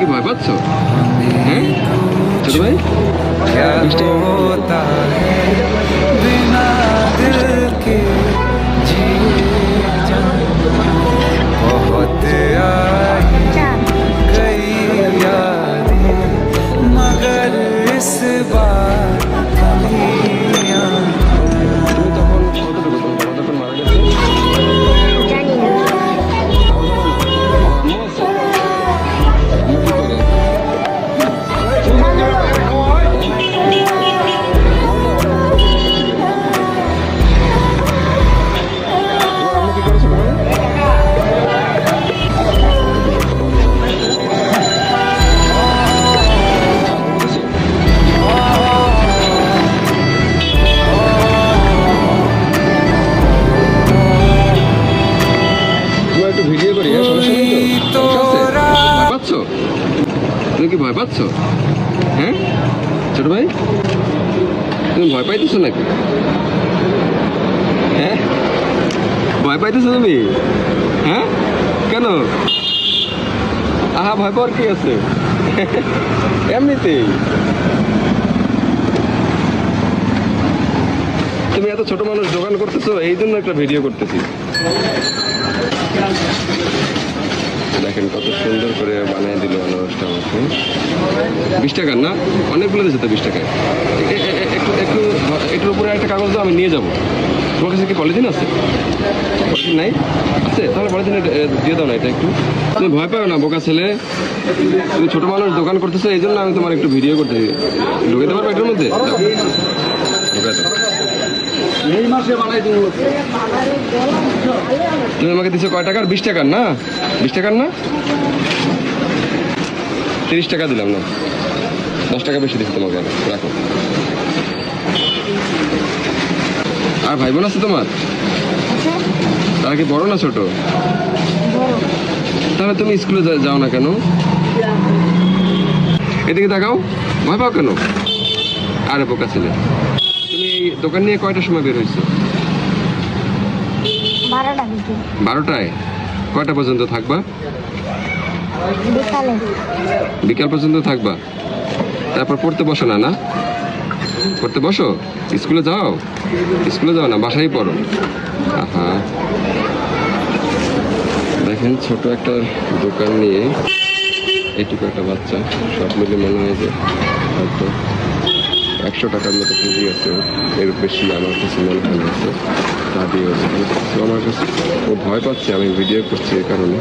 কি ভয় পাচ্ছ? হ্যাঁ ছোট ভাই, बिना दिल के जिए बहुत आई गई यादें मगर इस बार कमियां তুমি তখন কতটুকু, তোমার বাবা যখন মারা গেছে? জানি না। আম্মু আছে? আম্মু কি করে? তোমার আম্মু কি করে ছোট ভাই? তোমার একটু ভিডিও করি, হ্যাঁ সমস্যা নেই তো? সমস্যা আছে? ভয় পাচ্ছ? তুমি কি ভয় পাচ্ছ? হ্যাঁ ছোট ভাই, তুমি ভয় পাইতেছো নাকি? হ্যাঁ ভয় পাইতেছো তুমি? হ্যাঁ কেন? আহা ভয় পাওয়ার কি আছে? এমনিতেই তুমি এত ছোট মানুষ দোকান করতেছো, এই জন্য একটা ভিডিও করতেছি। দেখেন কত সুন্দর করে বানিয়ে দিল আনারসটা আমাকে। 20 টাকার না, অনেকগুলো দিয়েছে তো 20 টাকায়। একটু একটু একটুর উপরে একটা কাগজ দাও, আমি নিয়ে যাবো। তোমার কাছে কি পলিথিন আছে? পলিথিন নাই? আছে, তাহলে পলিথিন দিয়ে দাও না এটা একটু। তুমি ভয় পাও না বোকা ছেলে, তুমি ছোট মানুষ দোকান করতেছো, এই জন্য আমি তোমার একটু ভিডিও করতেছি। ঢুকাতে পারবো এটার মধ্যে? দাও। ঢুকাই দাও। এই মাসে বানাই দিব। তুমি আমাকে দিচ্ছ কয় টাকার? 20 টাকার না? 20 টাকার না? 30 টাকা দিলাম না, 10 টাকা বেশি দিচ্ছি তোমাকে। রাখো। আর ভাই বোন আছে তোমার? তারা কি বড় না ছোট? তাহলে তুমি স্কুলে যাও না কেন? এদিকে তাকাও, ভয় পাও কেন? আরে বোকা ছেলে, তুমি এই দোকান নিয়ে কয়টার সময় বের হয়েছো? 12টা বিকেল। 12টায়? কয়টা পর্যন্ত থাকবা? বিকালে। বিকাল পর্যন্ত থাকবা? তারপর পড়তে বসো না? না পড়তে বসো? স্কুলে যাও? স্কুলে যাও না, বাসায় পড়ো। আহা দেখেন ছোট একটা দোকান নিয়ে এইটুকু একটা বাচ্চা, সব মিলে মনে হয় যে হয়তো 100 টাকার মতো পুঁজি আছে, এর বেশি আমার কাছে মনে হয় আছে। তা দিয়ে তো আমার কাছে ও ভয় পাচ্ছে, আমি ভিডিও করছি এই কারণে।